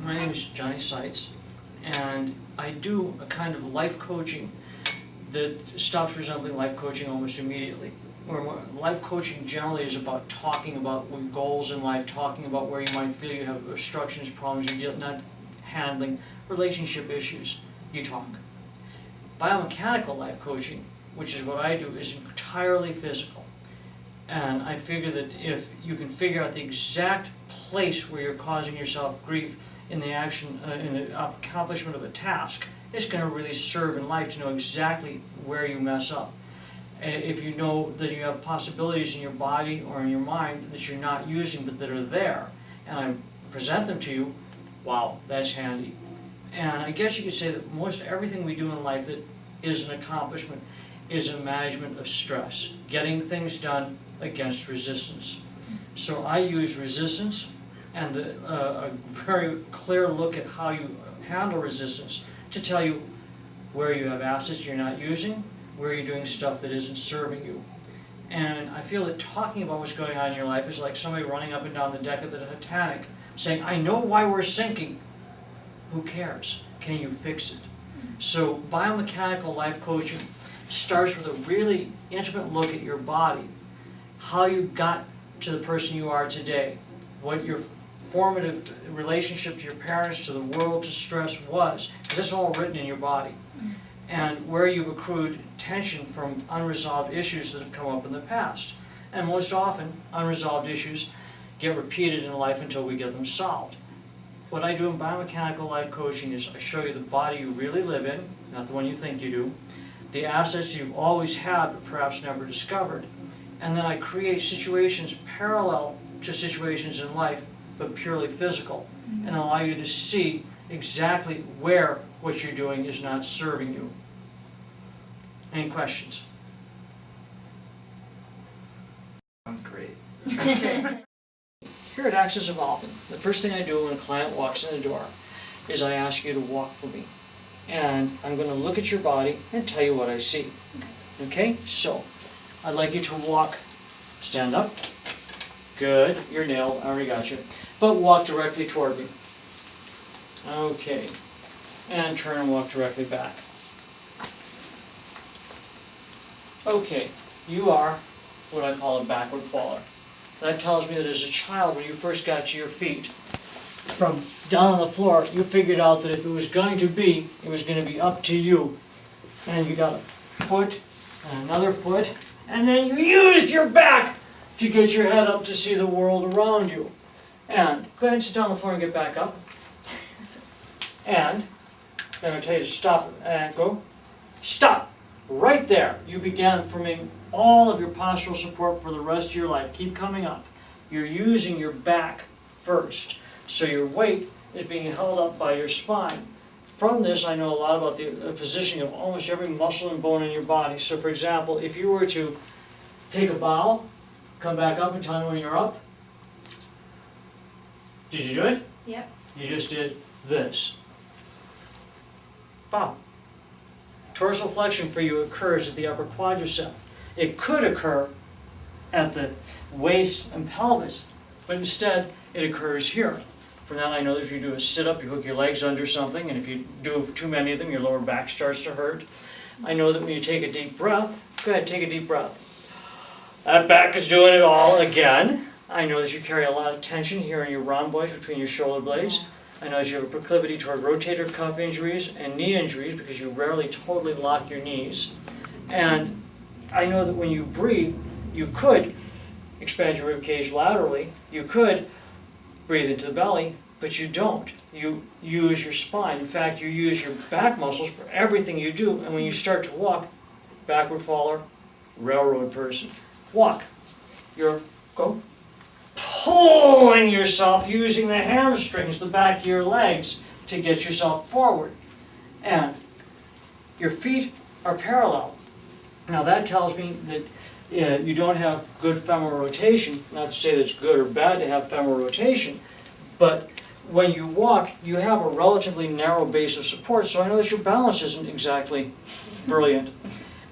My name is Johnny Seitz, and I do a kind of life coaching that stops resembling life coaching almost immediately. Where life coaching generally is about talking about goals in life, talking about where you might feel you have obstructions, problems, you're not handling relationship issues. You talk. Biomechanical life coaching, which is what I do, is entirely physical. And I figure that if you can figure out the exact place where you're causing yourself grief in the action, in the accomplishment of a task, it's going to really serve in life to know exactly where you mess up. If you know that you have possibilities in your body or in your mind that you're not using but that are there, and I present them to you, wow, that's handy. And I guess you could say that most everything we do in life that is an accomplishment is a management of stress, getting things done against resistance. So I use resistance and a very clear look at how you handle resistance to tell you where you have assets you're not using, where you're doing stuff that isn't serving you. And I feel that talking about what's going on in your life is like somebody running up and down the deck of the Titanic saying, I know why we're sinking. Who cares? Can you fix it? So biomechanical life coaching starts with a really intimate look at your body, how you got to the person you are today, what your formative relationship to your parents, to the world, to stress was, because it's all written in your body, and where you've accrued tension from unresolved issues that have come up in the past. And most often, unresolved issues get repeated in life until we get them solved. What I do in biomechanical life coaching is I show you the body you really live in, not the one you think you do, the assets you've always had but perhaps never discovered, and then I create situations parallel to situations in life but purely physical, and allow you to see exactly where what you're doing is not serving you. Any questions? Sounds great. Here at Access Evolving, the first thing I do when a client walks in the door is I ask you to walk for me. And I'm going to look at your body and tell you what I see. Okay? So, I'd like you to walk, stand up. Good. You're nailed. I already got you. But walk directly toward me. Okay. And turn and walk directly back. Okay. You are what I call a backward faller. That tells me that as a child, when you first got to your feet, from down on the floor, you figured out that if it was going to be, it was going to be up to you. And you got a foot, and another foot, and then you used your back to get your head up to see the world around you. And go ahead and sit down on the floor and get back up. And I'm going to tell you to stop and go. Stop! Right there. You began forming all of your postural support for the rest of your life. Keep coming up. You're using your back first. So your weight is being held up by your spine. From this, I know a lot about the positioning of almost every muscle and bone in your body. So for example, if you were to take a bow, come back up and tell me when you're up. Did you do it? Yep. You just did this. Bow. Dorsal flexion for you occurs at the upper quadricep. It could occur at the waist and pelvis, but instead it occurs here. From that I know that if you do a sit-up, you hook your legs under something, and if you do too many of them, your lower back starts to hurt. I know that when you take a deep breath, go ahead, take a deep breath. That back is doing it all again. I know that you carry a lot of tension here in your rhomboids between your shoulder blades. I know that you have a proclivity toward rotator cuff injuries and knee injuries because you rarely totally lock your knees. And I know that when you breathe, you could expand your rib cage laterally. You could breathe into the belly, but you don't. You use your spine. In fact, you use your back muscles for everything you do. And when you start to walk, backward faller, railroad person. Walk. Go. Pulling yourself using the hamstrings, the back of your legs, to get yourself forward. And your feet are parallel. Now that tells me that you don't have good femoral rotation. Not to say that it's good or bad to have femoral rotation, but when you walk, you have a relatively narrow base of support, so I know that your balance isn't exactly brilliant.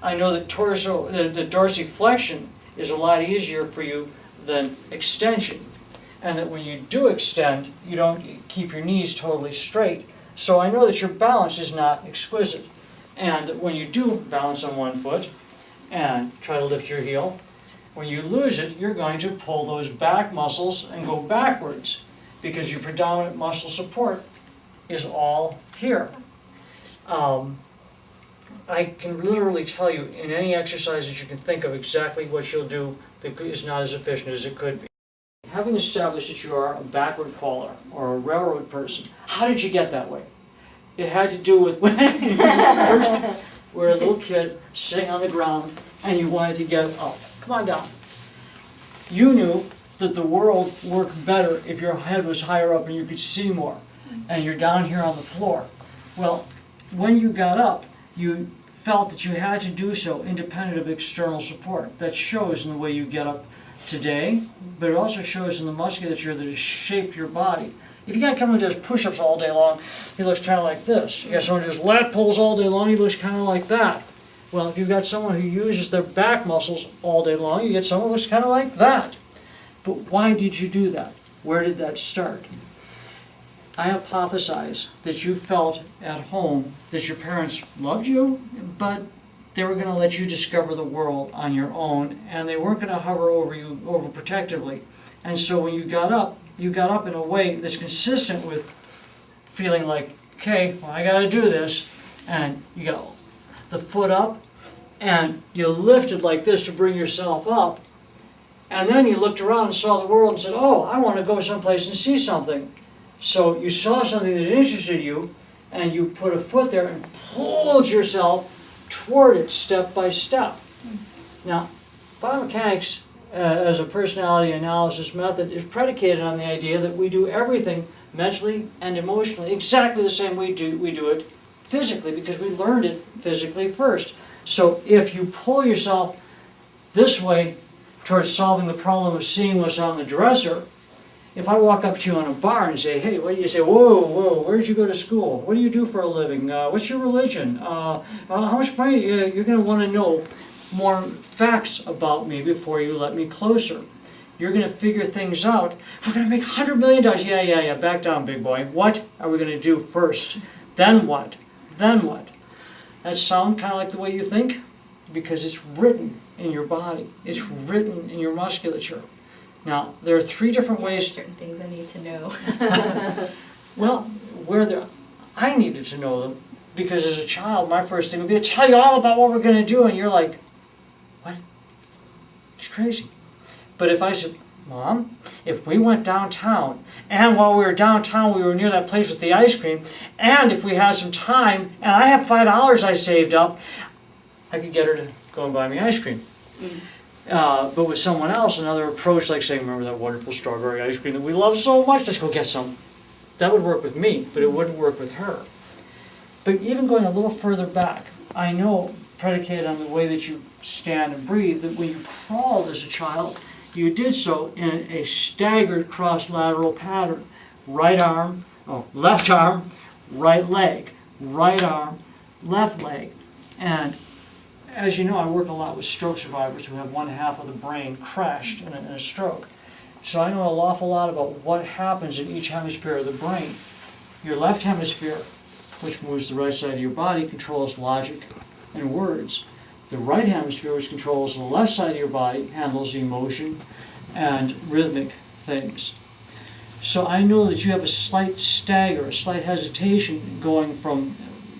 I know that the dorsiflexion is a lot easier for you than extension. and that when you do extend, you don't keep your knees totally straight. So I know that your balance is not exquisite. And when you do balance on one foot and try to lift your heel, when you lose it, you're going to pull those back muscles and go backwards because your predominant muscle support is all here. I can literally tell you in any exercise that you can think of exactly what you'll do that is not as efficient as it could be. Having established that you are a backward faller or a railroad person, how did you get that way? It had to do with when you first were a little kid sitting on the ground and you wanted to get up. Come on down. You knew that the world worked better if your head was higher up and you could see more, and you're down here on the floor. Well, when you got up, you felt that you had to do so independent of external support. That shows in the way you get up today, but it also shows in the musculature that has shaped your body. If you got someone who does push-ups all day long, he looks kind of like this. You got someone who does lat pulls all day long, he looks kind of like that. Well, if you've got someone who uses their back muscles all day long, you get someone who looks kind of like that. But why did you do that? Where did that start? I hypothesize that you felt at home that your parents loved you, but they were going to let you discover the world on your own, and they weren't going to hover over you overprotectively. And so when you got up in a way that's consistent with feeling like, okay, well, I got to do this, and you got the foot up, and you lifted like this to bring yourself up, and then you looked around and saw the world and said, oh, I want to go someplace and see something. So you saw something that interested you, and you put a foot there and pulled yourself toward it step by step. Now, biomechanics as a personality analysis method is predicated on the idea that we do everything mentally and emotionally exactly the same way we do it physically, because we learned it physically first. So if you pull yourself this way towards solving the problem of seeing what's on the dresser, if I walk up to you in a bar and say, hey, what do you say? Whoa, where did you go to school? What do you do for a living? What's your religion? How much money? You're going to want to know more facts about me before you let me closer. You're going to figure things out. We're going to make $100 million. Yeah, back down, big boy. What are we going to do first? Then what? Then what? That sound kind of like the way you think? Because it's written in your body. It's written in your musculature. Now, there are three different ways. Certain things I need to know. Well, I needed to know them, because as a child, my first thing would be to tell you all about what we're going to do, and you're like, what? It's crazy. But if I said, Mom, if we went downtown, and while we were downtown, we were near that place with the ice cream, and if we had some time, and I have $5 I saved up, I could get her to go and buy me ice cream. But with someone else, another approach, like saying, remember that wonderful strawberry ice cream that we love so much, let's go get some. That would work with me, but it wouldn't work with her. But even going a little further back, I know, predicated on the way that you stand and breathe, that when you crawled as a child, you did so in a staggered cross-lateral pattern. Left arm, right leg, right arm, left leg. And as you know, I work a lot with stroke survivors who have one half of the brain crashed in a stroke. So I know an awful lot about what happens in each hemisphere of the brain. Your left hemisphere, which moves the right side of your body, controls logic and words. The right hemisphere, which controls the left side of your body, handles emotion and rhythmic things. So I know that you have a slight stagger, a slight hesitation going from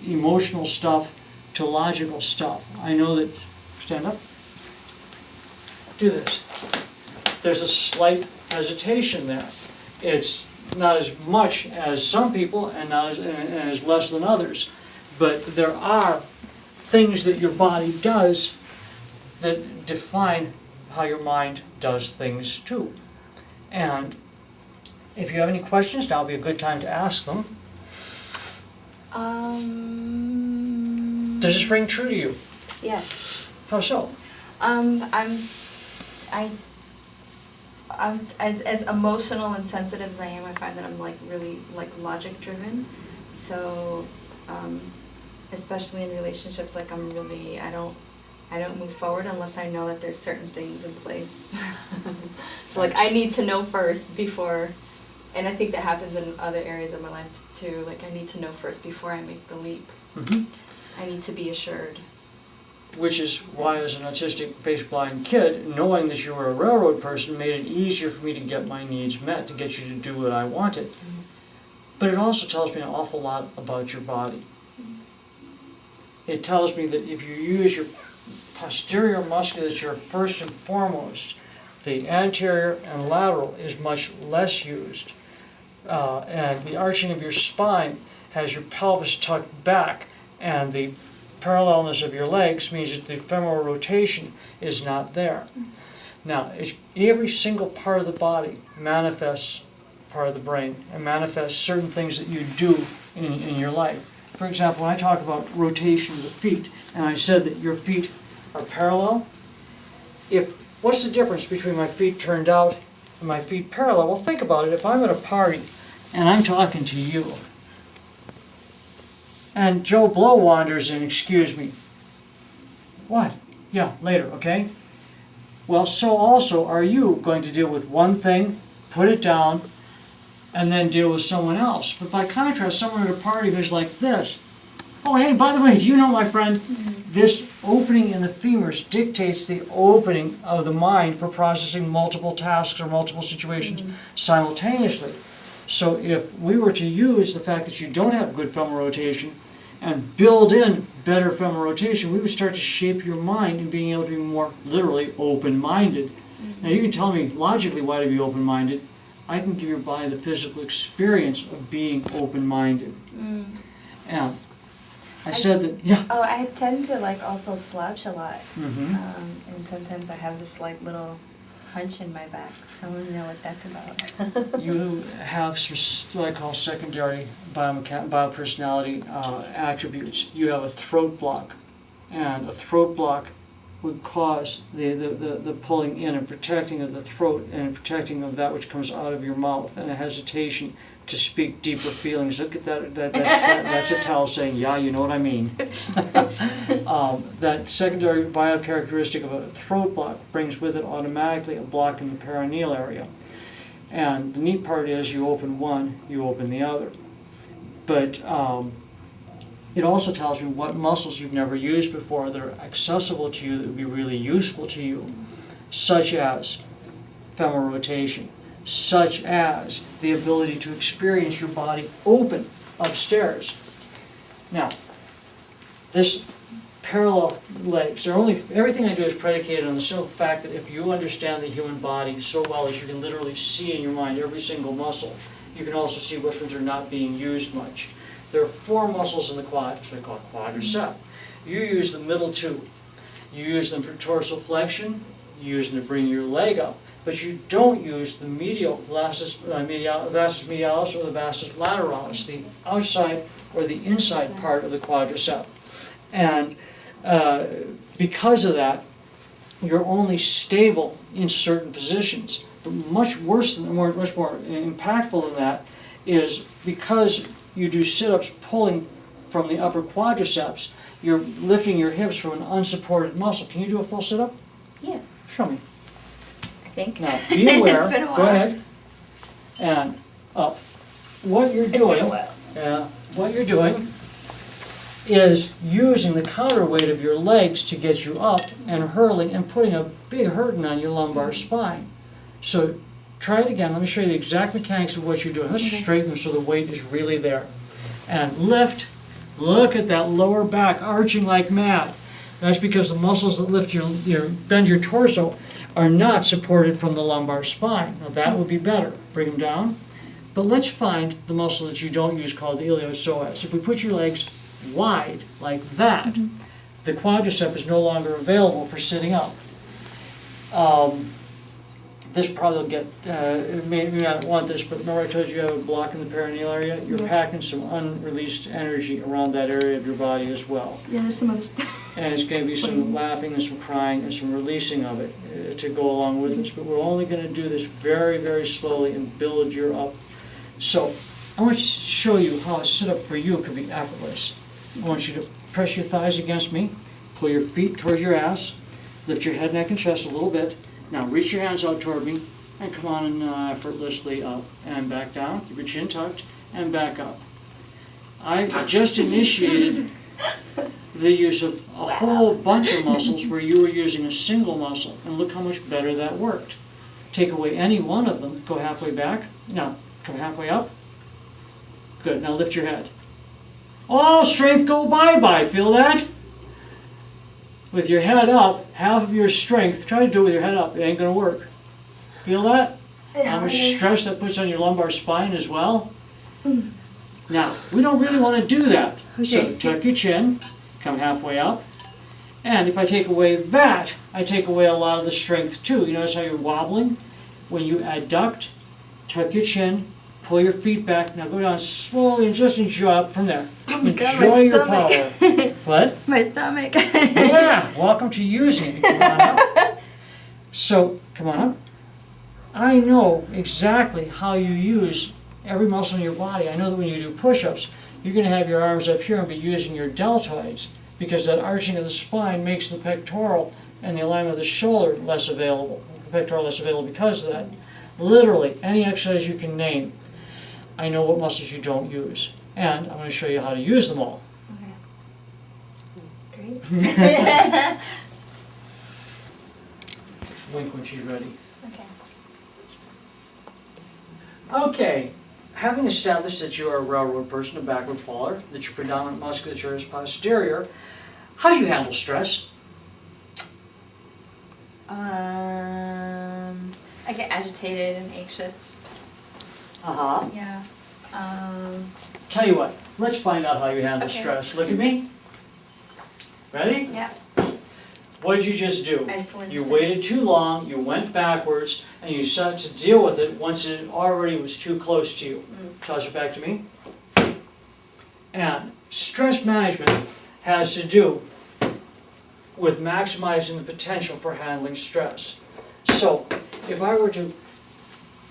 emotional stuff to logical stuff. I know that, stand up, do this. There's a slight hesitation there. It's not as much as some people and not as less than others, but there are things that your body does that define how your mind does things too. And if you have any questions, now would be a good time to ask them. Does this ring true to you? Yeah. How so? I'm as emotional and sensitive as I am, I find that I'm really logic driven. So, especially in relationships, I I don't move forward unless I know that there's certain things in place. So like I need to know first before, and I think that happens in other areas of my life too. Like I need to know first before I make the leap. Mm-hmm. I need to be assured. Which is why, as an autistic face-blind kid, knowing that you were a railroad person made it easier for me to get my needs met, to get you to do what I wanted. Mm-hmm. But it also tells me an awful lot about your body. It tells me that if you use your posterior musculature first and foremost, the anterior and lateral is much less used. And the arching of your spine has your pelvis tucked back, and the parallelness of your legs means that the femoral rotation is not there. Now, every single part of the body manifests part of the brain and manifests certain things that you do in your life. For example, when I talk about rotation of the feet, and I said that your feet are parallel, what's the difference between my feet turned out and my feet parallel? Well, think about it. If I'm at a party and I'm talking to you, and Joe Blow wanders in, excuse me. What? Yeah, later, okay? Well, so also are you going to deal with one thing, put it down, and then deal with someone else. But by contrast, someone at a party who's like this. Oh, hey, by the way, do you know, my friend, this opening in the femurs dictates the opening of the mind for processing multiple tasks or multiple situations simultaneously. So if we were to use the fact that you don't have good femoral rotation and build in better femoral rotation, we would start to shape your mind in being able to be more literally open-minded. Now you can tell me logically why to be open-minded. I can give your body the physical experience of being open-minded. And I said that, yeah. Oh, I tend to like also slouch a lot. Mm-hmm. And sometimes I have this like little hunch in my back. So I want to know what that's about. You have some what I call secondary biopersonality attributes. You have a throat block, and a throat block would cause the pulling in and protecting of the throat and protecting of that which comes out of your mouth, and a hesitation to speak deeper feelings. Look at that, that's a towel saying, yeah, you know what I mean. That secondary biocharacteristic of a throat block brings with it automatically a block in the perineal area. And the neat part is you open one, you open the other. But it also tells me what muscles you've never used before that are accessible to you that would be really useful to you, such as femoral rotation, such as the ability to experience your body open upstairs. Now, this parallel legs, everything I do is predicated on the simple fact that if you understand the human body so well that you can literally see in your mind every single muscle, you can also see which ones are not being used much. There are 4 muscles in the quad, which I call quadricep. You use the middle 2. You use them for dorsal flexion, you use them to bring your leg up, but you don't use the medial vastus medialis or the vastus lateralis, the outside or the inside part of the quadricep. And because of that, you're only stable in certain positions. But much more impactful than that is because you do sit-ups pulling from the upper quadriceps, you're lifting your hips from an unsupported muscle. Can you do a full sit-up? Yeah. Show me. I think. Now, be aware. It's been a while. Go ahead. And up. What you're doing, what you're doing is using the counterweight of your legs to get you up and hurling and putting a big hurting on your lumbar spine. So try it again. Let me show you the exact mechanics of what you're doing. Let's straighten them so the weight is really there. And lift. Look at that lower back arching like mad. That's because the muscles that lift bend your torso are not supported from the lumbar spine. Now that would be better. Bring them down. But let's find the muscle that you don't use called the iliopsoas. If we put your legs wide like that, the quadricep is no longer available for sitting up. This probably will get, maybe not want this, but remember I told you you have a block in the perineal area? You're packing some unreleased energy around that area of your body as well. Yeah, there's some other stuff. And it's going to be some laughing and some crying and some releasing of it to go along with this. But we're only going to do this very, very slowly and build you up. So I want to show you how a sit-up for you could be effortless. I want you to press your thighs against me, Pull your feet towards your ass. Lift your head, neck, and chest a little bit. Now reach your hands out toward me and come on and effortlessly up and back down. Keep your chin tucked and back up. I just initiated the use of a whole bunch of muscles where you were using a single muscle, and look how much better that worked. Take away any one of them, go halfway back. Now, come halfway up. Good, now lift your head. All strength go bye-bye, feel that? With your head up, half of your strength, try to do it with your head up, it ain't gonna work. Feel that? How much stress that puts on your lumbar spine as well? Now, we don't really want to do that. Okay. So tuck your chin, come halfway up. And if I take away that, I take away a lot of the strength too. You notice how you're wobbling? When you adduct, tuck your chin, pull your feet back. Now go down slowly and just enjoy up from there. Oh my God, Enjoy my your stomach. power. What? My stomach. Yeah, welcome to using it. Come on up. So, come on up. I know exactly how you use every muscle in your body. I know that when you do push-ups, you're going to have your arms up here and be using your deltoids, because that arching of the spine makes the pectoral and the alignment of the shoulder less available. The pectoral less available because of that. Literally, any exercise you can name, I know what muscles you don't use. And I'm going to show you how to use them all. Okay. Great. Wink when she's ready. Okay. Okay, having established that you are a railroad person, a backward faller, that your predominant musculature is posterior, how do you handle stress? I get agitated and anxious. Uh-huh. Yeah. Tell you what, let's find out how you handle Okay. stress. Look at me. Ready? Yeah. What did you just do? I flinched. You waited too long, you went backwards, and you started to deal with it once it already was too close to you. Toss it back to me. And stress management has to do with maximizing the potential for handling stress. So, if I were to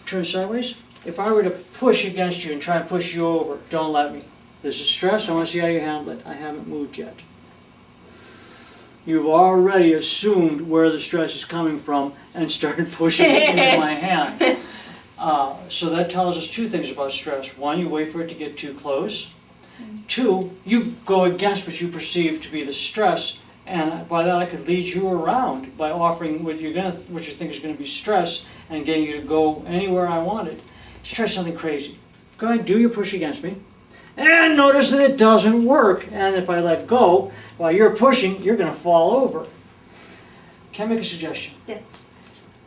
turn sideways, if I were to push against you and try and push you over, don't let me. This is stress, I want to see how you handle it. I haven't moved yet. You've already assumed where the stress is coming from and started pushing it into my hand. So that tells us two things about stress. One, you wait for it to get too close. Two, you go against what you perceive to be the stress, and by that I could lead you around by offering what you think is going to be stress and getting you to go anywhere I wanted. Let's try something crazy. Go ahead, do your push against me. And notice that it doesn't work. And if I let go, while you're pushing, you're going to fall over. Can I make a suggestion? Yes.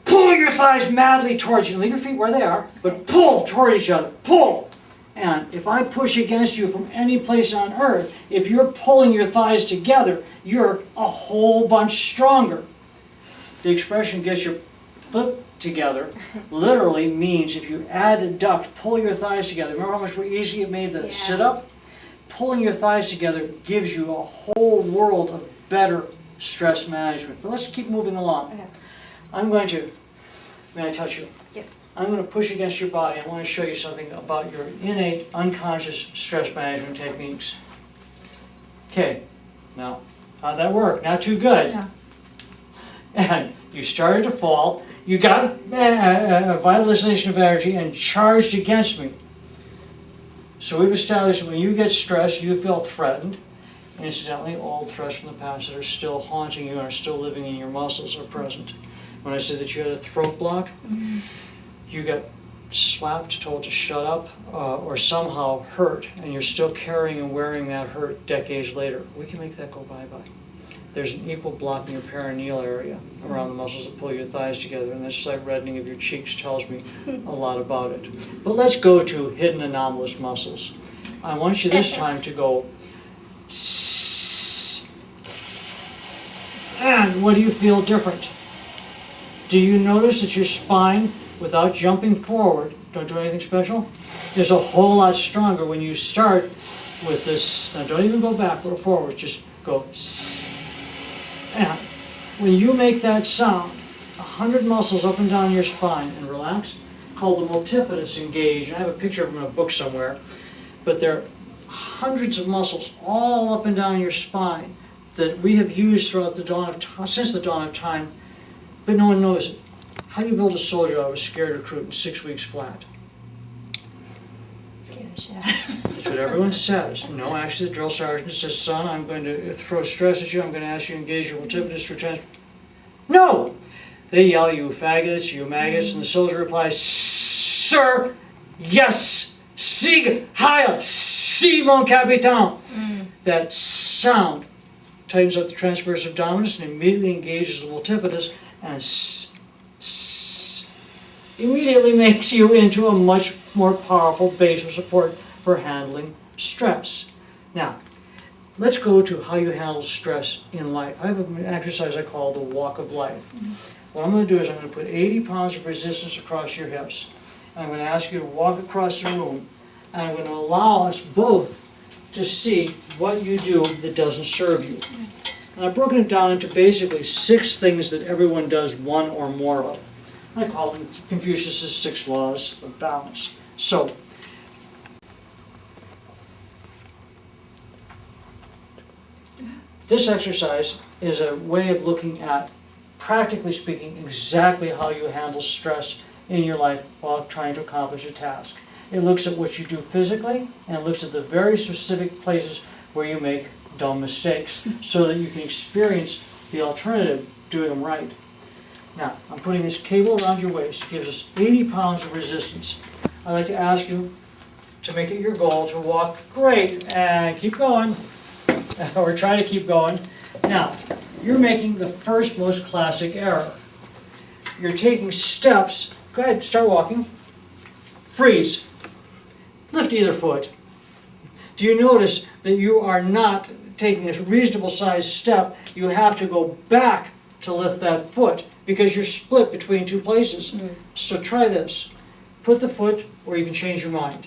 Pull your thighs madly towards you. Leave your feet where they are, but pull toward each other. Pull. And if I push against you from any place on earth, if you're pulling your thighs together, you're a whole bunch stronger. The expression "get your foot together" literally means if you add a duct, pull your thighs together. Remember how much more easy it made the sit-up? Pulling your thighs together gives you a whole world of better stress management. But let's keep moving along. Okay. I'm going to, may I touch you? Yes. I'm going to push against your body. I want to show you something about your innate unconscious stress management techniques. Okay, now, how'd that work? Not too good. No. And you started to fall. You got a vitalization of energy and charged against me. So we've established that when you get stressed, you feel threatened. Incidentally, all threats from the past that are still haunting you and are still living in your muscles are present. When I said that you had a throat block, you got slapped, told to shut up, or somehow hurt, and you're still carrying and wearing that hurt decades later. We can make that go bye-bye. There's an equal block in your perineal area around the muscles that pull your thighs together, and this slight reddening of your cheeks tells me a lot about it. But let's go to hidden anomalous muscles. I want you this time to go and what do you feel different? Do you notice that your spine, without jumping forward, don't do anything special, is a whole lot stronger when you start with this. Now don't even go backward or forward, just go. And when you make that sound, 100 muscles up and down your spine, and relax, called the multifidus engage. And I have a picture of them in a book somewhere, but there are hundreds of muscles all up and down your spine that we have used throughout the dawn of time, since the dawn of time, but no one knows it. How do you build a soldier out of a scared recruit in 6 weeks flat? Scared the shit out of me. That's what everyone says. No, actually, the drill sergeant says, son, I'm going to throw stress at you. I'm going to ask you to engage your multifidus for trans. No! They yell, you faggots, you maggots, and the soldier replies, sir, yes, sieg heil, si mon capitaine. That sound tightens up the transverse abdominis and immediately engages the multifidus, and immediately makes you into a much more powerful base of support for handling stress. Now, let's go to how you handle stress in life. I have an exercise I call the walk of life. What I'm going to do is I'm going to put 80 pounds of resistance across your hips. And I'm going to ask you to walk across the room, and I'm going to allow us both to see what you do that doesn't serve you. And I've broken it down into basically 6 things that everyone does one or more of. I call them Confucius' 6 laws of balance. So, this exercise is a way of looking at, practically speaking, exactly how you handle stress in your life while trying to accomplish a task. It looks at what you do physically, and it looks at the very specific places where you make dumb mistakes, so that you can experience the alternative, doing them right. Now, I'm putting this cable around your waist. It gives us 80 pounds of resistance. I'd like to ask you to make it your goal to walk. Great, and keep going. Or try to keep going. Now, you're making the first most classic error. You're taking steps. Go ahead, start walking. Freeze. Lift either foot. Do you notice that you are not taking a reasonable sized step? You have to go back to lift that foot because you're split between 2 places. So try this. Put the foot where you can change your mind.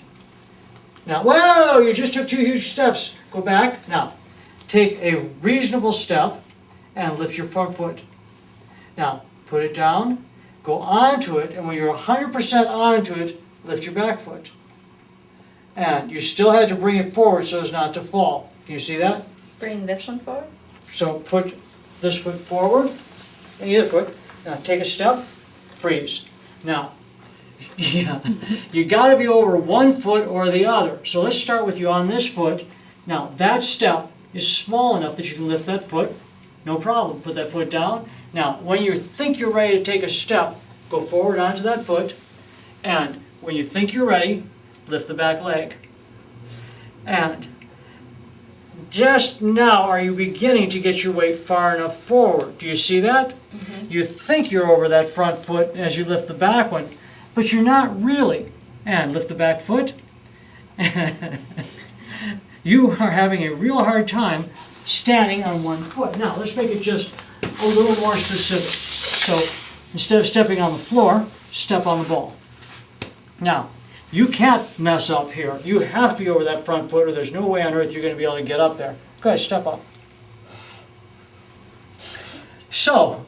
Now, whoa, you just took 2 huge steps. Go back. Now, take a reasonable step and lift your front foot. Now, put it down, go onto it, and when you're 100% onto it, lift your back foot. And you still have to bring it forward so as not to fall. Can you see that? Bring this one forward? So put this foot forward, and either foot. Now take a step, freeze. Now, yeah, you got to be over 1 foot or the other. So let's start with you on this foot. Now that step is small enough that you can lift that foot. No problem. Put that foot down. Now, when you think you're ready to take a step, go forward onto that foot. And when you think you're ready, lift the back leg. And just now are you beginning to get your weight far enough forward. Do you see that? You think you're over that front foot as you lift the back one, but you're not really. And lift the back foot. You are having a real hard time standing on 1 foot. Now, let's make it just a little more specific. So, instead of stepping on the floor, step on the ball. Now, you can't mess up here. You have to be over that front foot, or there's no way on earth you're going to be able to get up there. Go ahead, step up. So,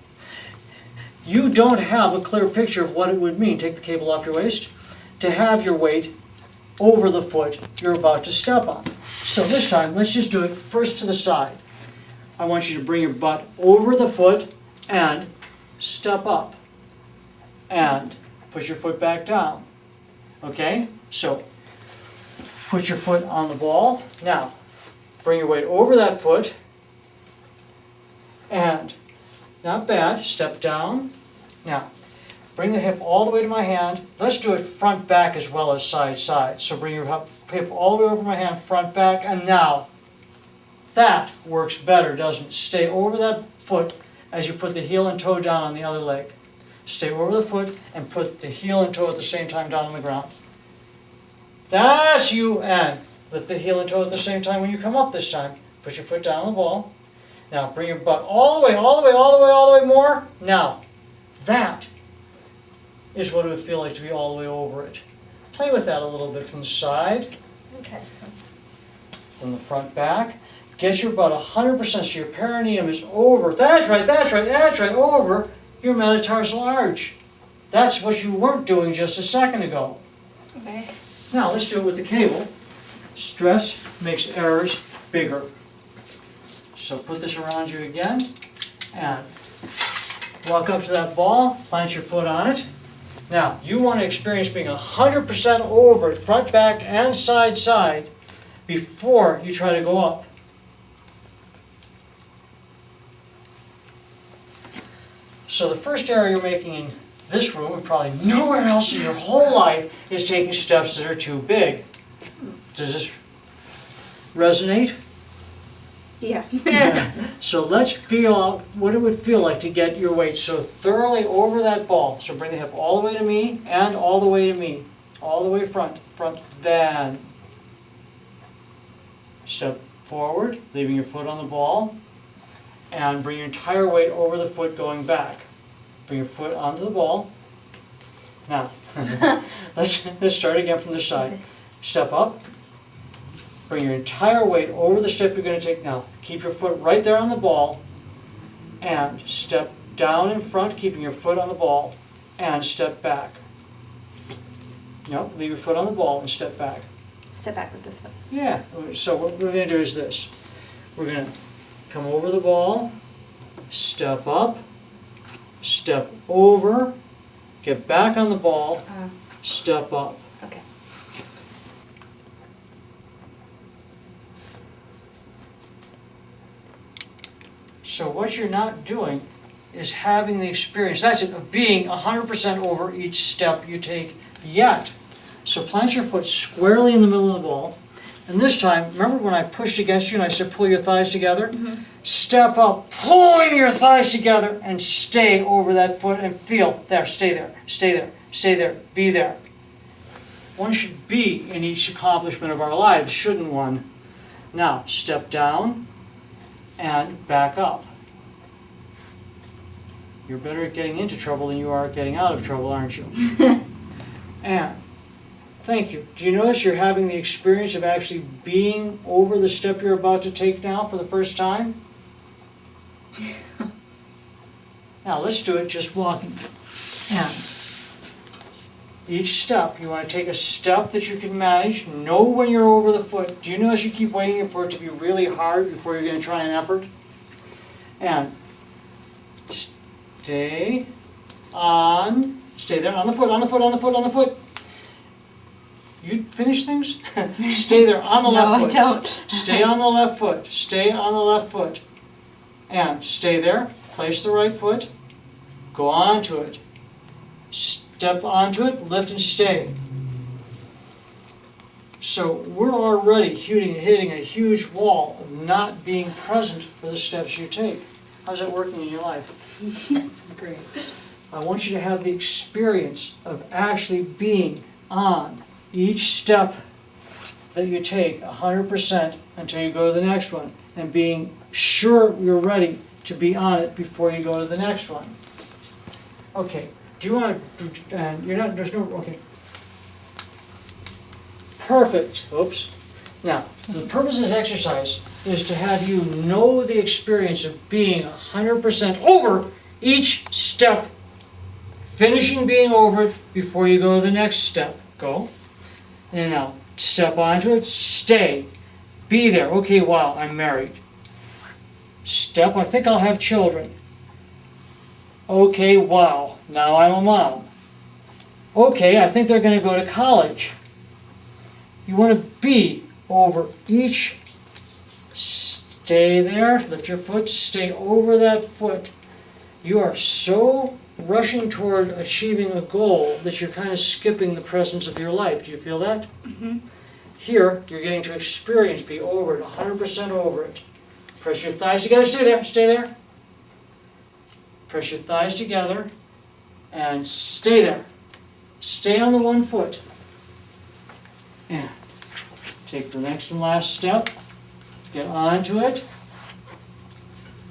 you don't have a clear picture of what it would mean, take the cable off your waist, to have your weight over the foot you're about to step on. So this time, let's just do it first to the side. I want you to bring your butt over the foot and step up. And put your foot back down. Okay? So, put your foot on the ball. Now, bring your weight over that foot. And, not bad, step down. Now, bring the hip all the way to my hand. Let's do it front back as well as side side. So bring your hip all the way over my hand, front back, and now that works better, doesn't it? Stay over that foot as you put the heel and toe down on the other leg. Stay over the foot and put the heel and toe at the same time down on the ground. That's you, and lift the heel and toe at the same time when you come up this time. Put your foot down on the ball. Now bring your butt all the way, all the way, all the way, all the way more. Now, that is what it would feel like to be all the way over it. Play with that a little bit from the side, Okay. from the front back. Get your butt 100% so your perineum is over. That's right, that's right, that's right, over your metatarsal arch. That's what you weren't doing just a second ago. Okay. Now let's do it with the cable. Stress makes errors bigger. So put this around you again, and walk up to that ball, plant your foot on it. Now, you want to experience being 100% over it, front, back, and side, before you try to go up. So the first error you're making in this room, and probably nowhere else in your whole life, is taking steps that are too big. Does this resonate? Yeah. So let's feel out what it would feel like to get your weight so thoroughly over that ball. So bring the hip all the way to me and all the way to me. All the way front, then step forward, leaving your foot on the ball, and bring your entire weight over the foot going back. Bring your foot onto the ball. Now, let's start again from the side. Step up. Bring your entire weight over the step you're going to take now. Keep your foot right there on the ball, and step down in front, keeping your foot on the ball, and step back. No, leave your foot on the ball and step back. Step back with this foot. Yeah, so what we're going to do is this. We're going to come over the ball, step up, step over, get back on the ball, step up. Okay. So what you're not doing is having the experience, that's it, of being 100% over each step you take yet. So plant your foot squarely in the middle of the ball. And this time, remember when I pushed against you and I said pull your thighs together? Mm-hmm. Step up, pulling your thighs together, and stay over that foot and feel. There, stay there, stay there, stay there, be there. One should be in each accomplishment of our lives, shouldn't one? Now, step down and back up. You're better at getting into trouble than you are at getting out of trouble, aren't you? And thank you. Do you notice you're having the experience of actually being over the step you're about to take now for the first time? Now let's do it just walking. And each step, you want to take a step that you can manage. Know when you're over the foot. Do you notice you keep waiting for it to be really hard before you're going to try an effort? And stay on, stay there, on the foot, on the foot, on the foot, on the foot. You finish things? Stay there on the left foot. No, I don't. Stay on the left foot. Stay on the left foot. And stay there. Place the right foot. Go on to it. Step onto it. Lift and stay. So we're already hitting a huge wall of not being present for the steps you take. How's that working in your life? That's great. I want you to have the experience of actually being on each step that you take 100% until you go to the next one, and being sure you're ready to be on it before you go to the next one. Okay, do you want to, you're not, there's no, okay. Perfect, oops. Now, the purpose of this exercise is to have you know the experience of being 100% over each step, finishing being over it before you go to the next step. Go. And now, step onto it, stay, be there. Okay, wow, I'm married. Step, I think I'll have children. Okay, wow, now I'm a mom. Okay, I think they're going to go to college. You want to be over each, stay there, lift your foot, stay over that foot. You are so rushing toward achieving a goal that you're kind of skipping the presence of your life. Do you feel that? Mm-hmm. Here, you're getting to experience, be over it, 100% over it. Press your thighs together, stay there, stay there. Press your thighs together and stay there. Stay on the one foot. And take the next and last step. Get onto it.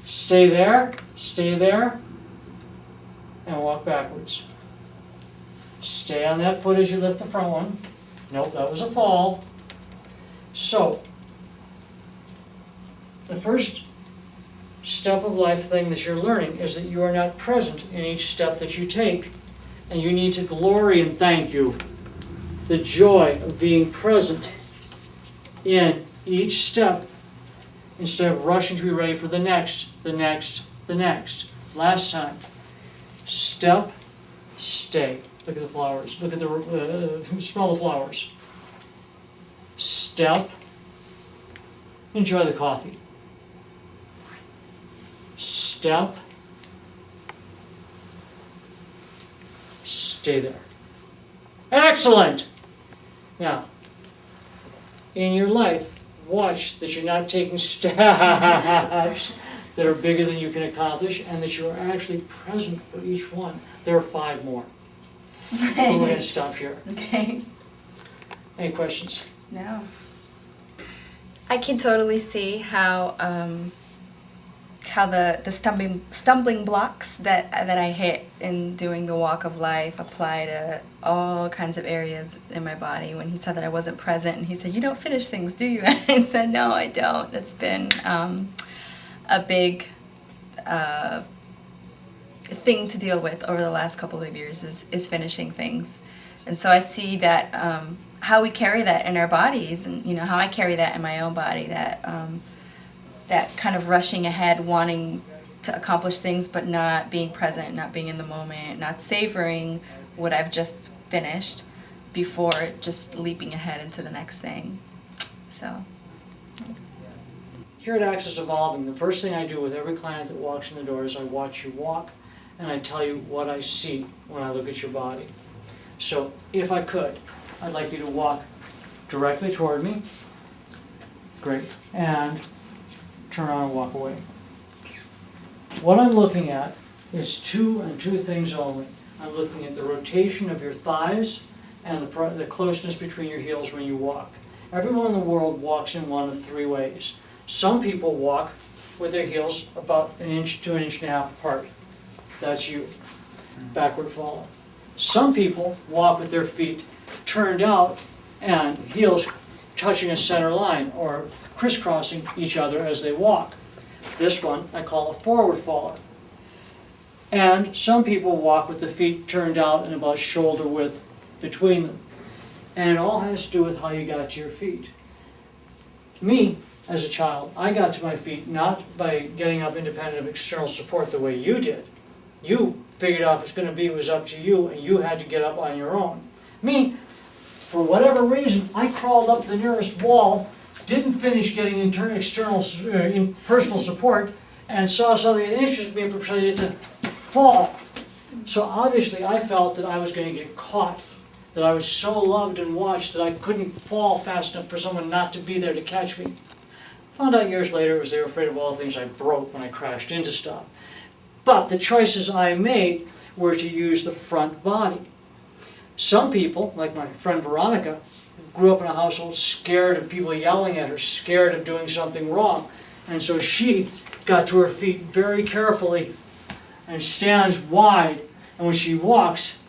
Stay there, and walk backwards. Stay on that foot as you lift the front one. Nope, that was a fall. So, the first step of life thing that you're learning is that you are not present in each step that you take, and you need to glory and thank you. The joy of being present in each step instead of rushing to be ready for the next, the next, the next. Last time. Step, stay. Look at the flowers. Look at the, smell the flowers. Step, enjoy the coffee. Step, stay there. Excellent! Now, in your life, watch that you're not taking steps that are bigger than you can accomplish and that you are actually present for each one. There are 5 more. We're going to stop here. Okay. Any questions? No. I can totally see how the stumbling blocks that I hit in doing the walk of life apply to all kinds of areas in my body. When he said that I wasn't present, and he said, "You don't finish things, do you?" And I said, "No, I don't." That's been a big thing to deal with over the last couple of years is finishing things. And so I see that how we carry that in our bodies, and how I carry that in my own body, that kind of rushing ahead, wanting to accomplish things but not being present, not being in the moment, not savoring what I've just finished before just leaping ahead into the next thing. So Here at Access Evolving, the first thing I do with every client that walks in the door is I watch you walk and I tell you what I see when I look at your body. So if I could, I'd like you to walk directly toward me. Great. And turn around and walk away. What I'm looking at is two things only. I'm looking at the rotation of your thighs and the closeness between your heels when you walk. Everyone in the world walks in one of 3 ways. Some people walk with their heels about 1 inch to 1.5 inches apart. That's you. Backward fall. Some people walk with their feet turned out and heels touching a center line or crisscrossing each other as they walk. This one I call a forward faller. And some people walk with the feet turned out and about shoulder width between them. And it all has to do with how you got to your feet. Me, as a child, I got to my feet not by getting up independent of external support the way you did. You figured out if it's going to be, it was up to you, and you had to get up on your own. Me, for whatever reason, I crawled up the nearest wall, didn't finish getting personal support, and saw something that interested me and decided to fall. So obviously I felt that I was going to get caught, that I was so loved and watched that I couldn't fall fast enough for someone not to be there to catch me. Found out years later it was they were afraid of all the things I broke when I crashed into stuff. But the choices I made were to use the front body. Some people, like my friend Veronica, grew up in a household scared of people yelling at her, scared of doing something wrong. And so she got to her feet very carefully and stands wide. And when she walks,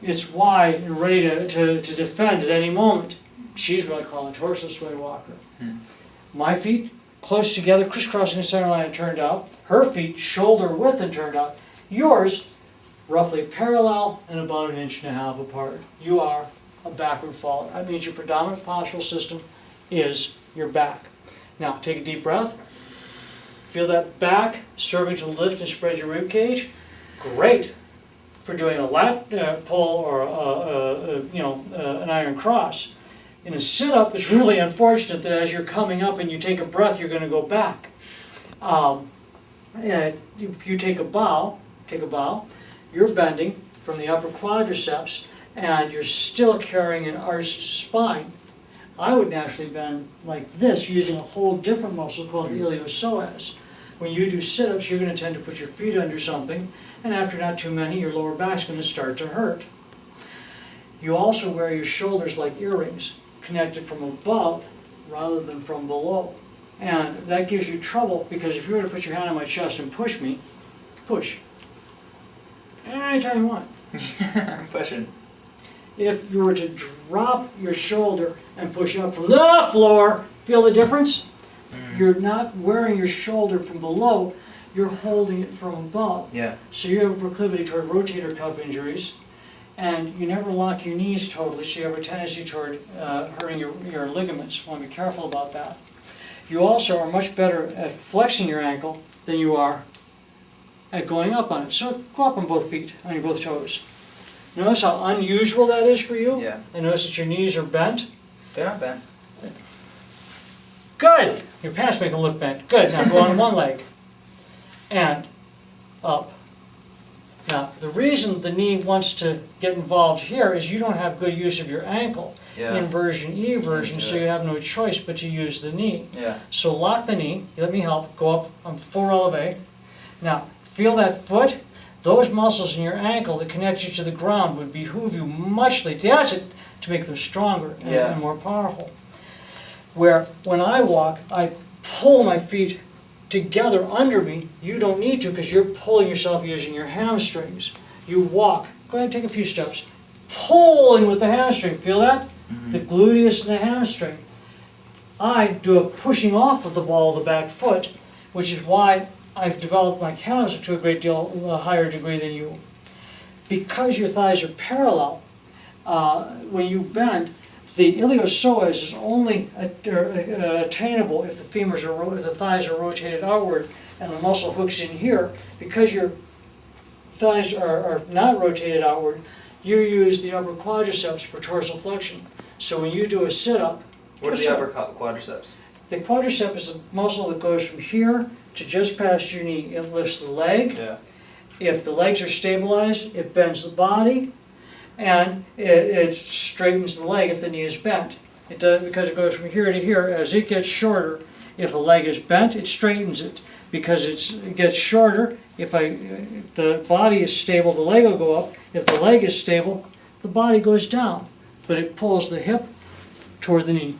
it's wide and ready to defend at any moment. She's what I call a torso sway walker. My feet close together, crisscrossing the center line and turned out. Her feet shoulder width and turned out. Yours roughly parallel and about 1.5 inches apart. You are a backward faller. That means your predominant postural system is your back. Now take a deep breath. Feel that back serving to lift and spread your rib cage. Great for doing a lat pull or an iron cross. In a sit-up, it's really unfortunate that as you're coming up and you take a breath, you're going to go back. If you take a bow, you're bending from the upper quadriceps and you're still carrying an arched spine. I would naturally bend like this using a whole different muscle called iliopsoas. When you do sit-ups, you're going to tend to put your feet under something, and after not too many, your lower back's going to start to hurt. You also wear your shoulders like earrings, connected from above rather than from below. And that gives you trouble because if you were to put your hand on my chest and push me, push. Anytime you want. I'm pushing. If you were to drop your shoulder and push up from the floor, feel the difference? You're not wearing your shoulder from below, you're holding it from above. Yeah. So you have a proclivity toward rotator cuff injuries, and you never lock your knees totally, so you have a tendency toward hurting your ligaments. You want to be careful about that. you also are much better at flexing your ankle than you are at going up on it. So go up on both feet, on your both toes. Notice how unusual that is for you? Yeah. And notice that your knees are bent. They're not bent. Good! Your pants make them look bent. Good. Now go on one leg. And up. Now, the reason the knee wants to get involved here is you don't have good use of your ankle. Yeah. Inversion, eversion, so you have no choice but to use the knee. Yeah. So lock the knee, let me help, go up on full releve. Now, feel that foot? Those muscles in your ankle that connect you to the ground would behoove you muchly, that's it, to make them stronger and more powerful. Where when I walk, I pull my feet together under me. You don't need to because you're pulling yourself using your hamstrings. You walk, go ahead and take a few steps, pulling with the hamstring, feel that? The gluteus and the hamstring. I do a pushing off of the ball of the back foot, which is why I've developed my calves to a great deal higher degree than you. Because your thighs are parallel, when you bend, the iliopsoas is only attainable if the femurs are, if the thighs are rotated outward and the muscle hooks in here. Because your thighs are not rotated outward, you use the upper quadriceps for dorsal flexion. So when you do a sit-up, What are the upper quadriceps? the quadricep is the muscle that goes from here to just past your knee. It lifts the leg. Yeah. If the legs are stabilized, it bends the body, and it straightens the leg if the knee is bent. It does because it goes from here to here. As it gets shorter, if the leg is bent, it straightens it. Because it gets shorter, if the body is stable, the leg will go up. If the leg is stable, the body goes down. But it pulls the hip toward the knee.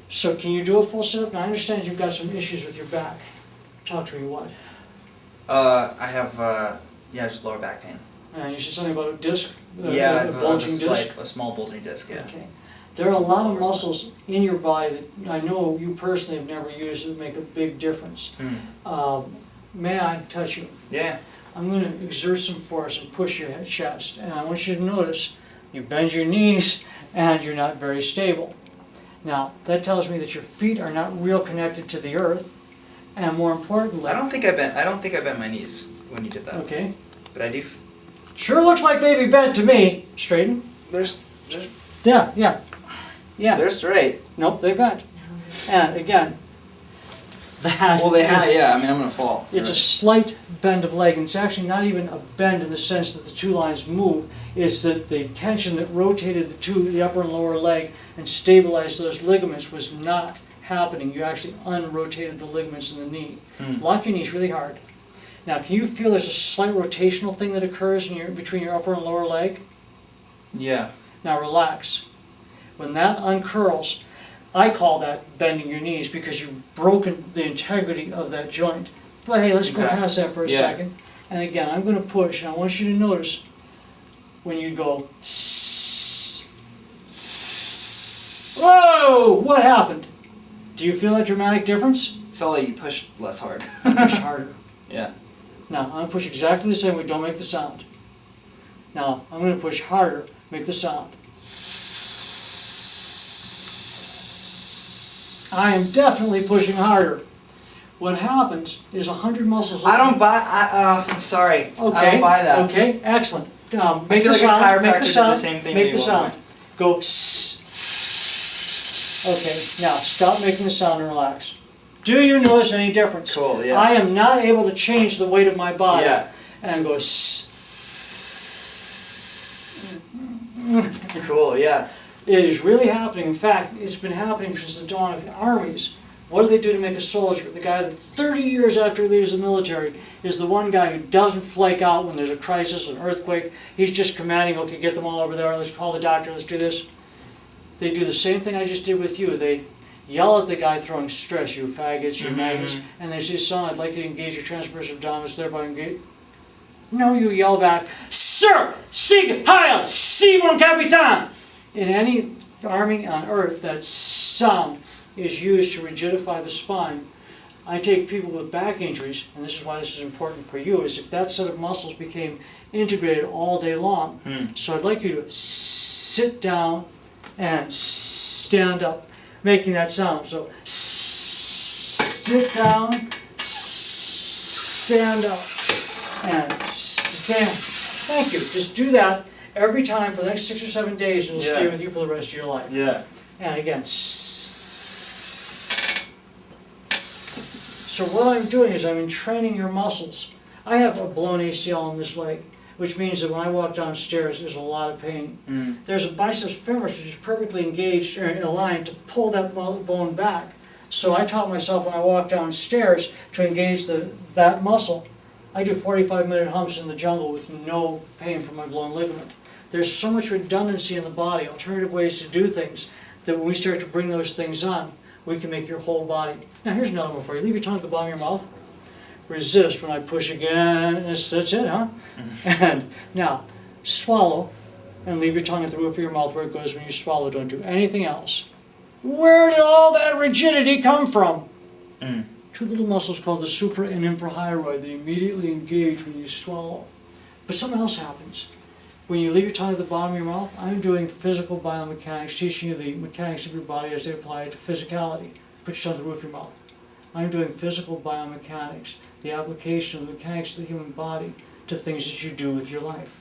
So can you do a full sit-up? Now I understand you've got some issues with your back. Talk to me, what? I have, just lower back pain. You said something about a disc? Yeah, a bulging disc? a small bulging disc, yeah. Okay. There are a lot of muscles in your body that I know you personally have never used that make a big difference. May I touch you? Yeah. I'm going to exert some force and push your chest. And I want you to notice you bend your knees and you're not very stable. Now, that tells me that your feet are not real connected to the earth. And more importantly... I don't think I bent my knees when you did that. Okay. But I do... Sure looks like they'd be bent to me. Straighten. Yeah. They're straight. Nope, they bent. And again, that... Well, they have, yeah. I mean, I'm going to fall. It's a slight bend of leg, and it's actually not even a bend in the sense that the two lines move. It's that the tension that rotated the upper and lower leg and stabilized those ligaments was not happening. You actually unrotated the ligaments in the knee. Lock your knees really hard. Now, can you feel there's a slight rotational thing that occurs in between your upper and lower leg? Yeah. Now relax. When that uncurls, I call that bending your knees because you've broken the integrity of that joint. But hey, let's go past that for a second. And again, I'm going to push, and I want you to notice when you go, whoa, what happened? Do you feel that dramatic difference? Felt like you pushed less hard. Push harder. Yeah. Now, I'm going to push exactly the same way, don't make the sound. Now, I'm going to push harder, make the sound. I am definitely pushing harder. What happens is 100 muscles... I'm sorry. Okay, I don't buy that. Okay, excellent. Make the sound, make the sound, make the sound. Go Okay, now stop making the sound and relax. Do you notice any difference? Cool, yeah. I am not able to change the weight of my body. Yeah. And go Cool, yeah. It is really happening. In fact, it's been happening since the dawn of the armies. What do they do to make a soldier? The guy that 30 years after he leaves the military is the one guy who doesn't flake out when there's a crisis, an earthquake. He's just commanding, okay, get them all over there, let's call the doctor, let's do this. They do the same thing I just did with you. They yell at the guy throwing stress, you faggots, you maggots, and they say, son, I'd like you to engage your transversive abdominis, thereby engage. No, you yell back, Sir, Sieg Heil, Simon Capitan! In any army on earth, that sound is used to rigidify the spine. I take people with back injuries, and this is why this is important for you, is if that set of muscles became integrated all day long. So I'd like you to sit down and stand up, making that sound. So sit down, stand up, and stand. Thank you. Just do that every time for the next 6 or 7 days, and it'll stay with you for the rest of your life. Yeah. And again. So what I'm doing is I'm training your muscles. I have a blown ACL in this leg, which means that when I walk downstairs, there's a lot of pain. There's a biceps femoris which is perfectly engaged or in a line to pull that bone back. So I taught myself when I walk downstairs to engage that muscle. I do 45-minute humps in the jungle with no pain from my blown ligament. There's so much redundancy in the body, alternative ways to do things, that when we start to bring those things on, we can make your whole body. Now here's another one for you. Leave your tongue at the bottom of your mouth. Resist when I push again. That's it, huh? And now, swallow, and leave your tongue at the roof of your mouth where it goes when you swallow. Don't do anything else. Where did all that rigidity come from? Two little muscles called the supra and infrahyoid that immediately engage when you swallow. But something else happens. When you leave your tongue at the bottom of your mouth, I'm doing physical biomechanics, teaching you the mechanics of your body as they apply to physicality. Put your tongue at the roof of your mouth. I'm doing physical biomechanics, the application of the mechanics of the human body to things that you do with your life.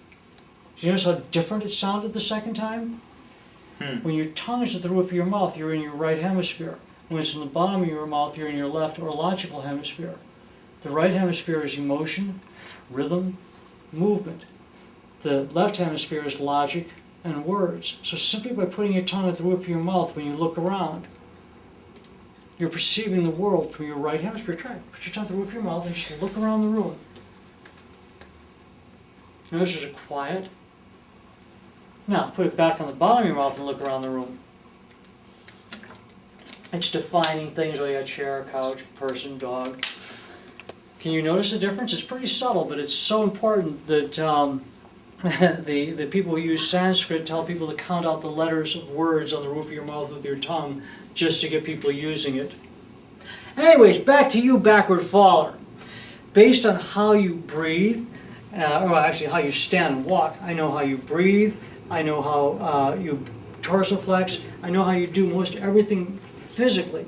Do you notice how different it sounded the second time? When your tongue is at the roof of your mouth, you're in your right hemisphere. When it's in the bottom of your mouth, you're in your left or logical hemisphere. The right hemisphere is emotion, rhythm, movement. The left hemisphere is logic and words. So simply by putting your tongue at the roof of your mouth when you look around, you're perceiving the world through your right hemisphere. Try it. Put your tongue at the roof of your mouth and just look around the room. Notice there's a quiet. Now, put it back on the bottom of your mouth and look around the room. It's defining things like a chair, couch, person, dog. Can you notice the difference? It's pretty subtle, but it's so important that the people who use Sanskrit tell people to count out the letters of words on the roof of your mouth with your tongue just to get people using it. Anyways, back to you, backward faller. Based on how you breathe, or actually how you stand and walk, I know how you breathe, I know how you torso flex, I know how you do most everything physically.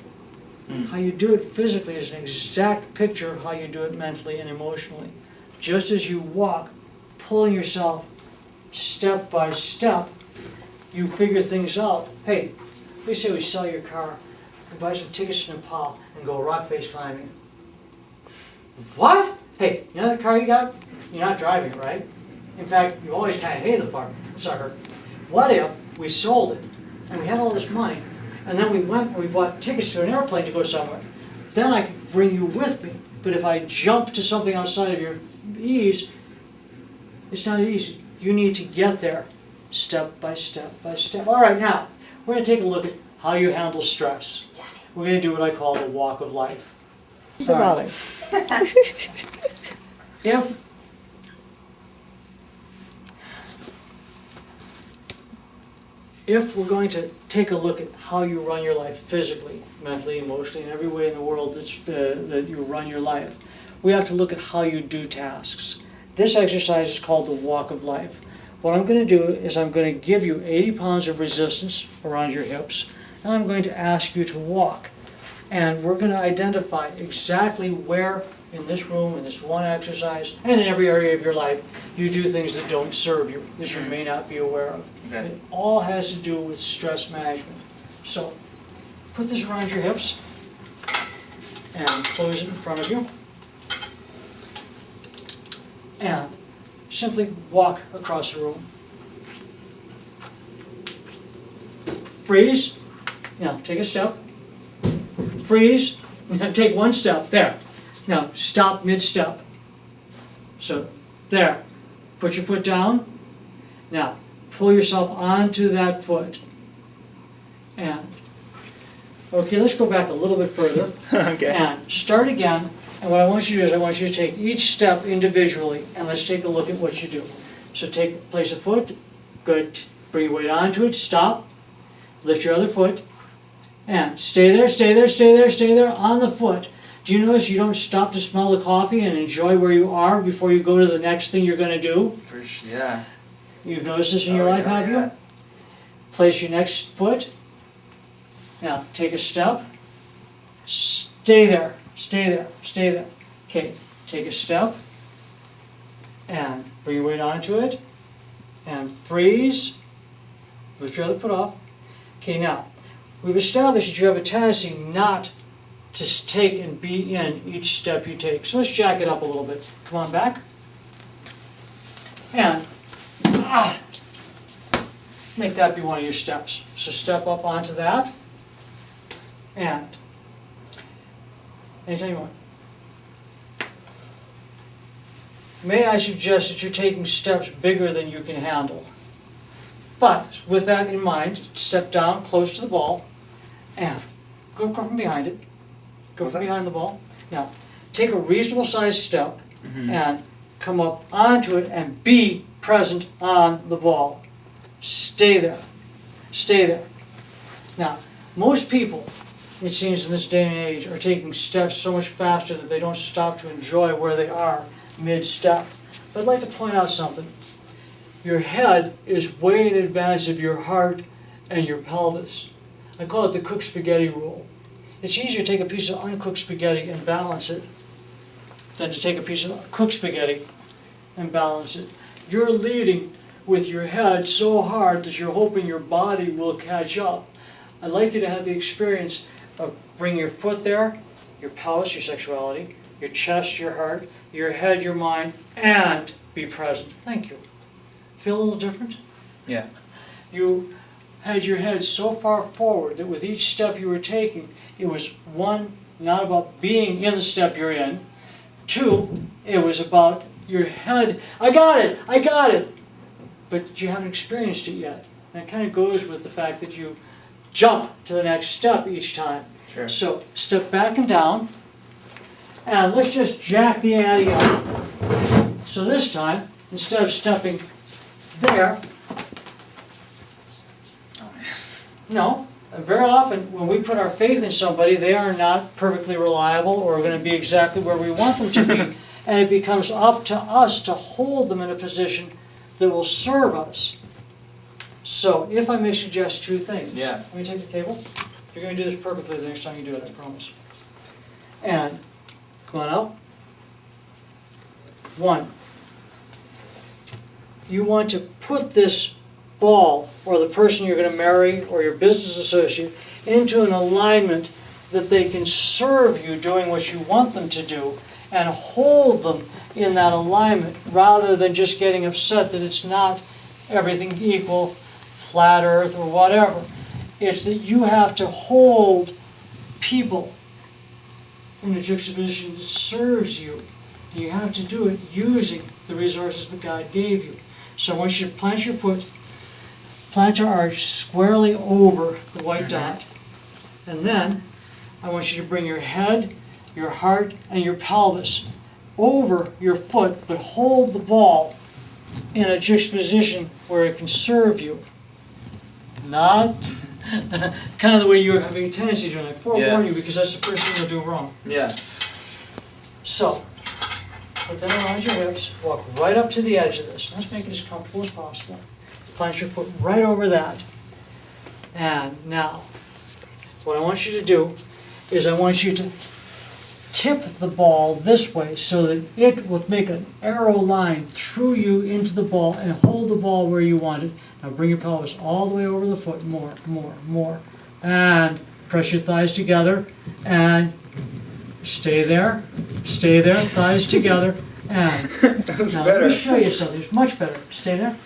How you do it physically is an exact picture of how you do it mentally and emotionally. Just as you walk, pulling yourself step by step, you figure things out. Hey, let's say we sell your car and buy some tickets to Nepal and go rock face climbing. What? Hey, you know that car you got? You're not driving it, right? In fact, you always kind of hated the sucker. What if we sold it and we had all this money and then we went and we bought tickets to an airplane to go somewhere? Then I could bring you with me. But if I jump to something outside of your ease, it's not easy. You need to get there step by step by step. All right, now, we're going to take a look at how you handle stress. We're going to do what I call the walk of life. All right. If we're going to take a look at how you run your life physically, mentally, emotionally, in every way in the world that you run your life, we have to look at how you do tasks. This exercise is called the walk of life. What I'm going to do is I'm going to give you 80 pounds of resistance around your hips, and I'm going to ask you to walk. And we're going to identify exactly where in this room, in this one exercise, and in every area of your life, you do things that don't serve you, that you may not be aware of. Okay. It all has to do with stress management. So, put this around your hips, and close it in front of you. And simply walk across the room. Freeze. Now, take a step. Freeze. Now, take one step. There. Now, stop mid-step. So, there. Put your foot down. Now, pull yourself onto that foot. And, okay, let's go back a little bit further. Okay. And start again. And what I want you to do is I want you to take each step individually, and let's take a look at what you do. So place a foot. Good. Bring your weight onto it. Stop. Lift your other foot. And stay there, stay there, stay there, stay there on the foot. Do you notice you don't stop to smell the coffee and enjoy where you are before you go to the next thing you're going to do? Yeah. You've noticed this in your life, have you? Place your next foot. Now, take a step. Stay there. stay there, stay there. Okay, take a step, and bring your weight onto it, and freeze, lift your other foot off. Okay, now, we've established that you have a tendency not to take and be in each step you take. So let's jack it up a little bit. Come on back. And make that be one of your steps. So step up onto that. And anytime you want. May I suggest that you're taking steps bigger than you can handle. But with that in mind, step down close to the ball and go from behind it. Go from behind the ball. Now, take a reasonable sized step and come up onto it and be present on the ball. Stay there. Stay there. Now, most people, it seems in this day and age, are taking steps so much faster that they don't stop to enjoy where they are mid-step. But I'd like to point out something. Your head is way in advance of your heart and your pelvis. I call it the cooked spaghetti rule. It's easier to take a piece of uncooked spaghetti and balance it than to take a piece of cooked spaghetti and balance it. You're leading with your head so hard that you're hoping your body will catch up. I'd like you to have the experience of bringing your foot there, your pelvis, your sexuality, your chest, your heart, your head, your mind, and be present. Thank you. Feel a little different? Yeah. You had your head so far forward that with each step you were taking, it was one, not about being in the step you're in. Two, it was about your head. I got it. But you haven't experienced it yet. And it kind of goes with the fact that you jump to the next step each time. Sure. So step back and down. And let's just jack the ante up. So this time, instead of stepping there, no, very often when we put our faith in somebody, they are not perfectly reliable or going to be exactly where we want them to be. And it becomes up to us to hold them in a position that will serve us. So if I may suggest two things. Yeah. Let me take the table. You're going to do this perfectly the next time you do it, I promise. And come on out. One, you want to put this ball or the person you're going to marry or your business associate into an alignment that they can serve you doing what you want them to do and hold them in that alignment rather than just getting upset that it's not everything equal, flat earth or whatever. It's that you have to hold people in a juxtaposition that serves you. And you have to do it using the resources that God gave you. So I want you to plant your foot, plant your arch squarely over the white dot. And then I want you to bring your head, your heart, and your pelvis over your foot, but hold the ball in a juxtaposition where it can serve you. Not kind of the way you're having a tendency to do. I forewarn you because that's the first thing you'll do wrong. Yeah. So, put that around your hips, walk right up to the edge of this. Let's make it as comfortable as possible. Plant your foot right over that. And now, what I want you to do is I want you to tip the ball this way so that it will make an arrow line through you into the ball and hold the ball where you want it. Now bring your pelvis all the way over the foot, more. And press your thighs together and stay there, thighs together, and That's now better. let me show you something. It's much better. Stay there.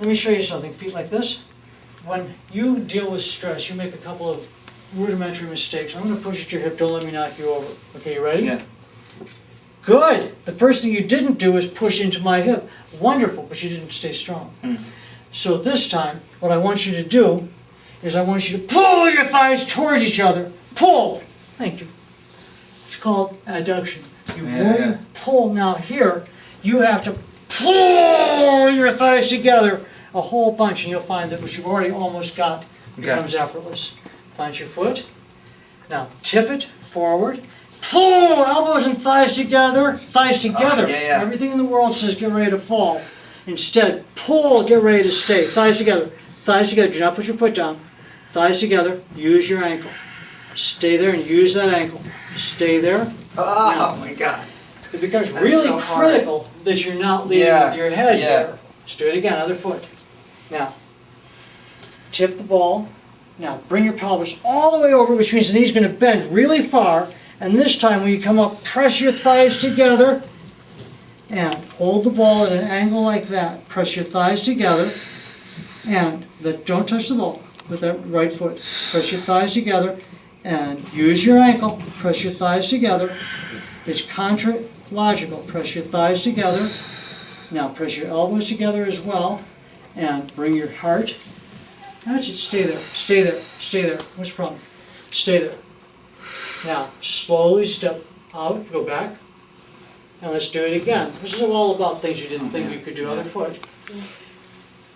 Let me show you something. Feet like this. When you deal with stress, you make a couple of rudimentary mistakes. I'm going to push at your hip. Don't let me knock you over. Okay, you ready? Yeah. Good. The first thing you didn't do is push into my hip. Wonderful, but you didn't stay strong. So this time, what I want you to do is I want you to pull your thighs towards each other. Pull. Thank you. It's called adduction. You won't pull. Now here, you have to pull your thighs together a whole bunch, and you'll find that what you've already almost got becomes effortless. Plant your foot. Now tip it forward. Pull elbows and thighs together. Everything in the world says get ready to fall. Instead, pull, get ready to stay. Thighs together. Do not put your foot down. Thighs together. Use your ankle. stay there and use that ankle. Stay there. Oh my God. It becomes That's really so hard. critical that you're not leading Yeah, with your head yeah. here. Let's do it again, other foot. Now, tip the ball. Now, bring your pelvis all the way over, which means the knee's going to bend really far. And this time, when you come up, press your thighs together and hold the ball at an angle like that. Press your thighs together and don't touch the ball with that right foot. Press your thighs together and use your ankle. Press your thighs together. It's contra-logical. Press your thighs together. Now press your elbows together as well and bring your heart. That's it. Stay there. Stay there. Stay there. What's the problem? Stay there. Now slowly step out. Go back. And let's do it again. This is all about things you didn't think you could do. Other foot.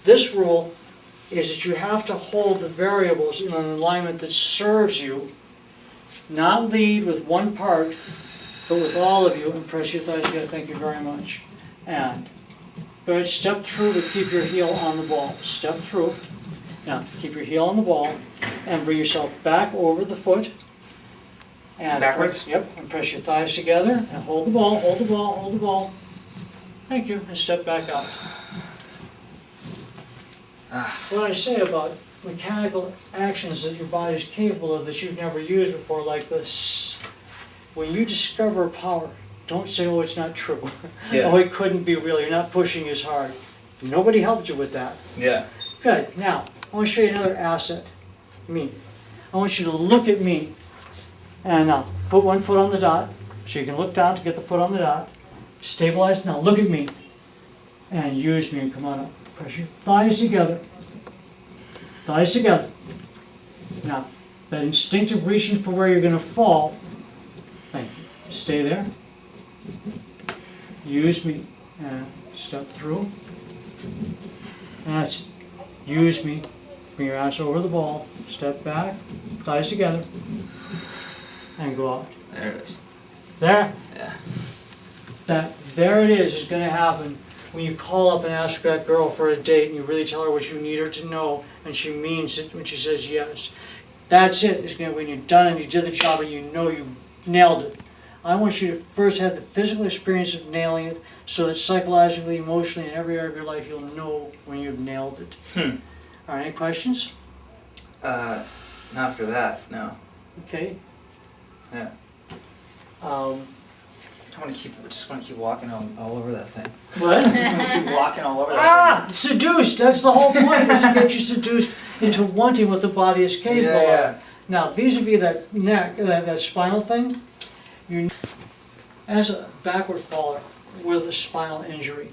This rule is that you have to hold the variables in an alignment that serves you, not lead with one part, but with all of you, and press your thighs together. Thank you very much. And go ahead, step through, but keep your heel on the ball. Step through. Now, keep your heel on the ball, and bring yourself back over the foot. And Backwards? Yep, and press your thighs together, and hold the ball, hold the ball, hold the ball. Thank you, and step back out. What I say about mechanical actions that your body is capable of that you've never used before, like this. When you discover power, don't say, oh, it's not true. Yeah. Oh, it couldn't be real. You're not pushing as hard. Nobody helped you with that. Yeah. Good. Now, I want to show you another asset. Me. I want you to look at me. And now, put one foot on the dot. So you can look down to get the foot on the dot. Stabilize. Now, look at me. And use me and come on up. Press your thighs together. Thighs together. Now, that instinctive reaching for where you're going to fall. Thank you. Stay there. Use me. And step through. That's it. Use me. Bring your ass over the ball. Step back. Thighs together. And go out. There it is. There. Yeah. There it is going to happen when you call up and ask that girl for a date and you really tell her what you need her to know and she means it when she says yes. That's it. It's going to, when you're done and you did the job and you know you nailed it. I want you to first have the physical experience of nailing it so that psychologically, emotionally, in every area of your life you'll know when you've nailed it. All right, any questions? Not for that, no. Okay. Yeah. Just want to keep walking all over that thing. What? Just want to keep walking all over that thing. Seduced. That's the whole point, is to get you seduced into wanting what the body is capable of. Now, vis-a-vis that neck, that spinal thing, as a backward faller with a spinal injury,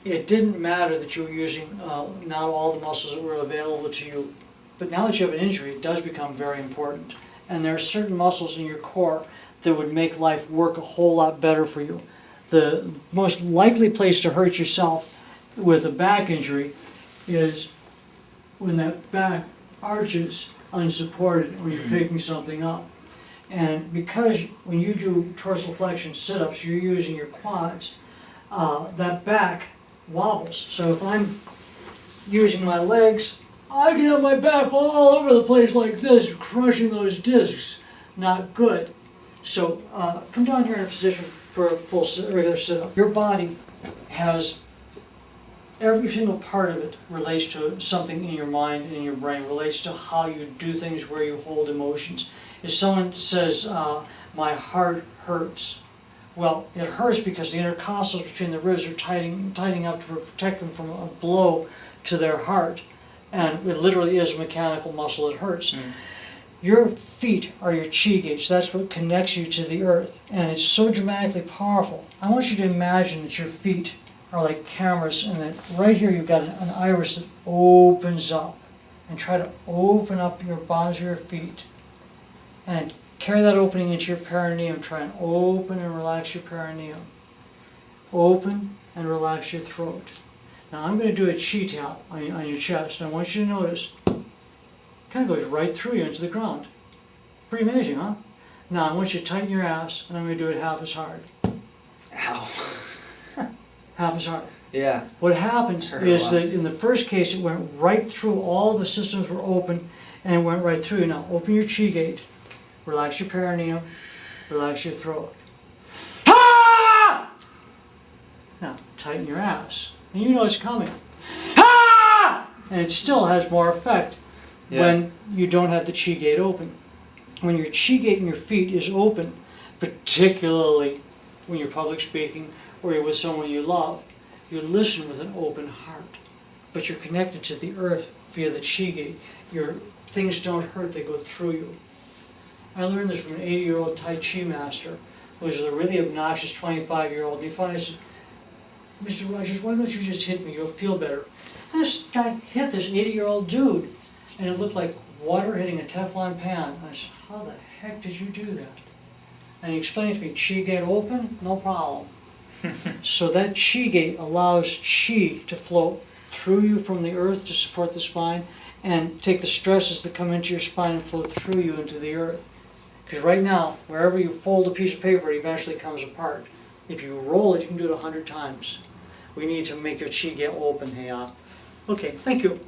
it didn't matter that you were using not all the muscles that were available to you. But now that you have an injury, it does become very important. And there are certain muscles in your core that would make life work a whole lot better for you. The most likely place to hurt yourself with a back injury is when that back arches unsupported or you're picking something up. And because when you do dorsiflexion sit-ups, you're using your quads, that back wobbles. So if I'm using my legs, I can have my back all over the place like this, crushing those discs. Not good. So come down here in a position for a full regular sit-up. Your body has, every single part of it relates to something in your mind and in your brain, relates to how you do things, where you hold emotions. If someone says, my heart hurts, well, it hurts because the intercostals between the ribs are tightening up to protect them from a blow to their heart. And it literally is a mechanical muscle that hurts. Your feet are your chi gates. That's what connects you to the earth. And it's so dramatically powerful. I want you to imagine that your feet are like cameras and that right here you've got an iris that opens up. And try to open up your bottoms of your feet. And carry that opening into your perineum. Try and open and relax your perineum. Open and relax your throat. Now I'm going to do a chi tap on your chest. And I want you to notice kind of goes right through you into the ground. Pretty amazing, huh? Now I want you to tighten your ass, and I'm going to do it half as hard. Ow. Half as hard. Yeah. What happens is that in the first case it went right through, all the systems were open, and it went right through. Now open your chi gate, Relax your perineum, relax your throat. Ah! Now, tighten your ass. And you know it's coming. Ah! And it still has more effect when you don't have the chi gate open. When your chi gate in your feet is open, particularly when you're public speaking or you're with someone you love, you listen with an open heart. But you're connected to the earth via the chi gate. Your things don't hurt, they go through you. I learned this from an 80-year-old Tai Chi master who was a really obnoxious 25-year-old. And he finally said, Mr. Rogers, why don't you just hit me? You'll feel better. And this guy hit this 80-year-old dude, and it looked like water hitting a Teflon pan. I said, how the heck did you do that? And he explained to me, chi gate open, no problem. So that chi gate allows chi to flow through you from the earth to support the spine and take the stresses that come into your spine and flow through you into the earth. Because right now, wherever you fold a piece of paper, it eventually comes apart. If you roll it, you can do it 100 times. We need to make your chi gate open here. Okay, thank you.